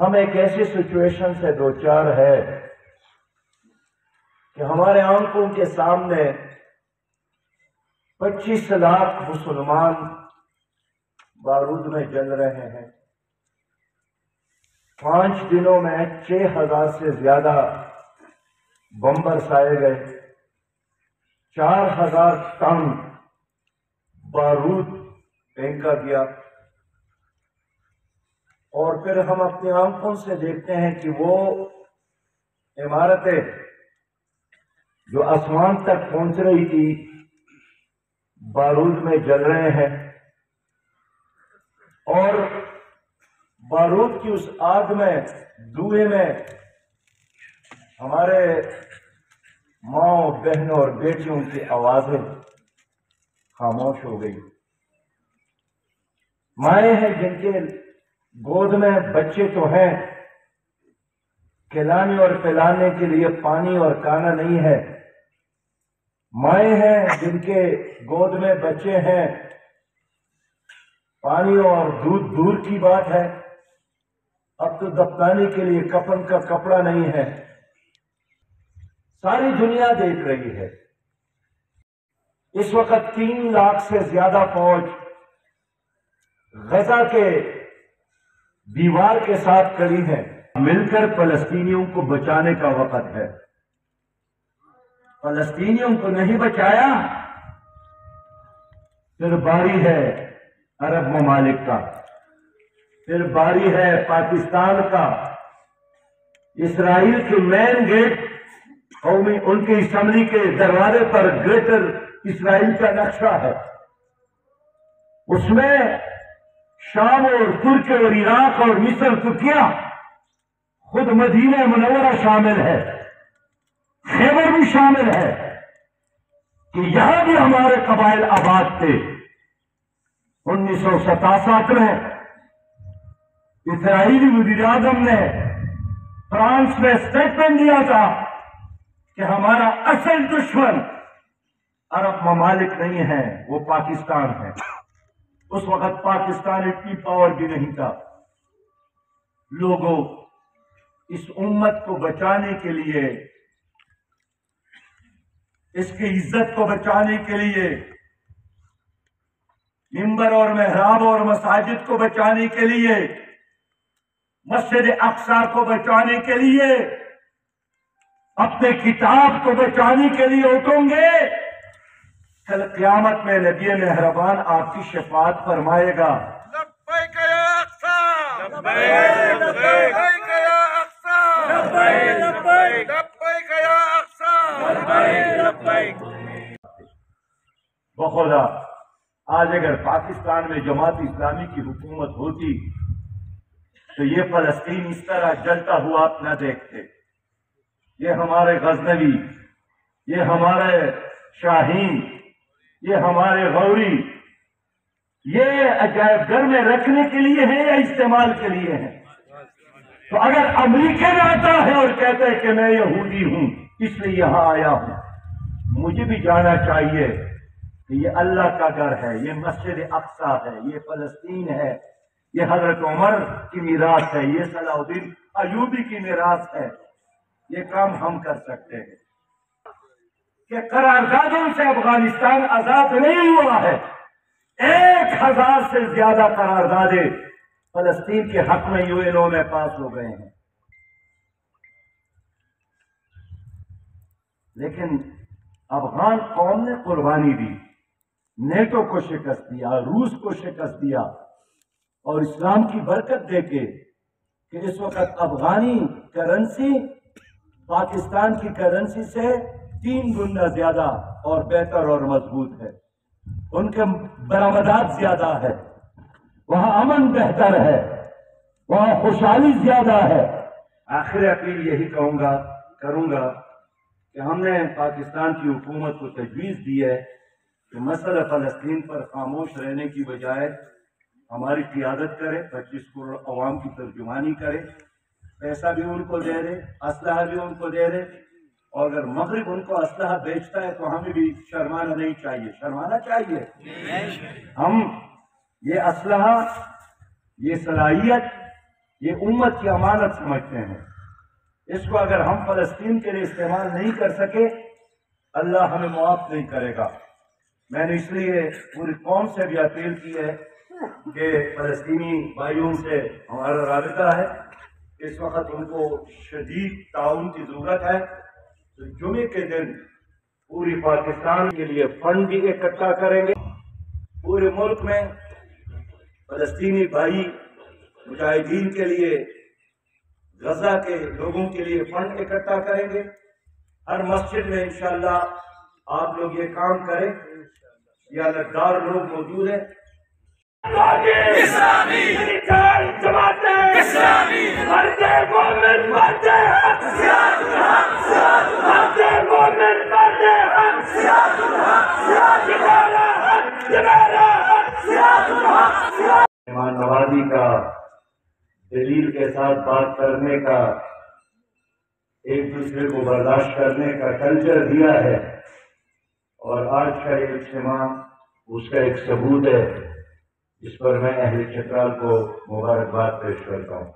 ہم ایک ایسی سچویشن سے دوچار ہے کہ ہمارے آنکھوں کے سامنے 25 لاکھ مسلمان بارود میں جل رہے ہیں. 5 دنوں میں 6000 سے زیادہ بم برسائے گئے. 4000 ٹن بارود پھینکا گیا. اور پھر ہم اپنی آنکھوں سے دیکھتے ہیں کہ وہ عمارتیں جو آسمان تک پہنچ رہی تھی بارود میں جل رہے ہیں. اور بارود کی اس آگ میں دھوئے میں ہمارے ماں بہنوں اور بیٹیوں کی آوازیں خاموش ہو گئی. مائیں ہیں جن کے گود میں بچے تو ہیں، کھلانے اور پلانے کے لیے پانی اور کھانا نہیں ہے. مائیں ہیں جن کے گود میں بچے ہیں، پانی اور دودھ دور کی بات ہے، اب تو دفنانے کے لیے کفن کا کپڑا نہیں ہے. ساری دنیا دیکھ رہی ہے. اس وقت 3 لاکھ سے زیادہ فوج غزہ کے دیوار کے ساتھ کھڑی ہے. مل کر فلسطینیوں کو بچانے کا وقت ہے. فلسطینیوں کو نہیں بچایا پھر باری ہے عرب ممالک کا، پھر باری ہے پاکستان کا. اسرائیل کے مین گیٹ قومی ان کی اسمبلی کے دروازے پر گریٹر اسرائیل کا نقشہ ہے. اس میں شام اور ترکی اور عراق اور مصر، ترکیہ، خود مدینہ منورہ شامل ہے، خیبر بھی شامل ہے کہ یہاں بھی ہمارے قبائل آباد تھے. 1967 میں اسرائیلی وزیر اعظم نے فرانس میں اسٹیٹمنٹ دیا تھا کہ ہمارا اصل دشمن عرب ممالک نہیں ہے، وہ پاکستان ہے. اس وقت پاکستان اتنی پاور بھی نہیں تھا. لوگوں، اس امت کو بچانے کے لیے، اس کی عزت کو بچانے کے لیے، منبر اور محراب اور مساجد کو بچانے کے لیے، مسجد اقصی کو بچانے کے لیے، اپنے کتاب کو بچانے کے لیے اٹھیں گے. کل قیامت میں نبی مہربان آپ کی شفاعت فرمائے گا. لبیک یا اقصی، لبیک لبیک یا اقصی، لبیک لبیک لبیک یا اقصی، لبیک لبیک. بخدا آج اگر پاکستان میں جماعت اسلامی کی حکومت ہوتی تو یہ فلسطین اس طرح جلتا ہوا آپ نہ دیکھتے. یہ ہمارے غزنوی، یہ ہمارے شاہین، یہ ہمارے غوری، یہ عجائب گھر میں رکھنے کے لیے ہیں یا استعمال کے لیے ہیں؟ تو اگر امریکہ میں آتا ہے اور کہتا ہے کہ میں یہودی ہوں اس لیے یہاں آیا ہوں، مجھے بھی جانا چاہیے کہ یہ اللہ کا گھر ہے، یہ مسجد اقصی ہے، یہ فلسطین ہے، یہ حضرت عمر کی میراث ہے، یہ صلاح الدین ایوبی کی میراث ہے. یہ کام ہم کر سکتے ہیں کہ قراردادوں سے افغانستان آزاد نہیں ہوا ہے. 1000 سے زیادہ قراردادیں فلسطین کے حق میں UN میں پاس ہو گئے ہیں. لیکن افغان قوم نے قربانی دی، نیٹو کو شکست دیا، روس کو شکست دیا، اور اسلام کی برکت دے کے کہ اس وقت افغانی کرنسی پاکستان کی کرنسی سے 3 گنا زیادہ اور بہتر اور مضبوط ہے. ان کے برآمدات زیادہ ہے، وہاں امن بہتر ہے، وہاں خوشحالی زیادہ ہے. آخر اپیل یہی کروں گا کہ ہم نے پاکستان کی حکومت کو تجویز دی ہے کہ مسئلہ فلسطین پر خاموش رہنے کی بجائے ہماری قیادت کرے، 25 کروڑ عوام کی ترجمانی کرے. پیسہ بھی ان کو دے رہے، اسلحہ بھی ان کو دے رہے، اور اگر مغرب ان کو اسلحہ بیچتا ہے تو ہمیں بھی شرمانا نہیں چاہیے، شرمانا چاہیے. ہم یہ اسلحہ، یہ صلاحیت، یہ امت کی امانت سمجھتے ہیں. اس کو اگر ہم فلسطین کے لیے استعمال نہیں کر سکے اللہ ہمیں معاف نہیں کرے گا. میں نے اس لیے پوری قوم سے بھی اپیل کی ہے کہ فلسطینی بھائیوں سے ہمارا رابطہ ہے. اس وقت ان کو شدید تعاون کی ضرورت ہے. تو جمعے کے دن پوری پاکستان کے لیے فنڈ بھی اکٹھا کریں گے. پورے ملک میں فلسطینی بھائی مجاہدین کے لیے، غزہ کے لوگوں کے لیے فنڈ اکٹھا کریں گے. ہر مسجد میں انشاءاللہ آپ لوگ یہ کام کریں. یا لدار لوگ موجود ہیں. اسلامی جماعتیں اسلامی مرتے مومن مرتے حق سیاد الحق سیاد مرتے مومن مرتے حق سیاد الحق سیاد جبارہ حق جبارہ حق سیاد الحق سیاد. مہمان نوازی کا، دلیل کے ساتھ بات کرنے کا، ایک دوسرے کو برداشت کرنے کا کلچر دیا ہے، اور آج کا یہ اجتماع اس کا ایک ثبوت ہے، جس پر میں اہل چترال کو مبارکباد پیش کرتا ہوں.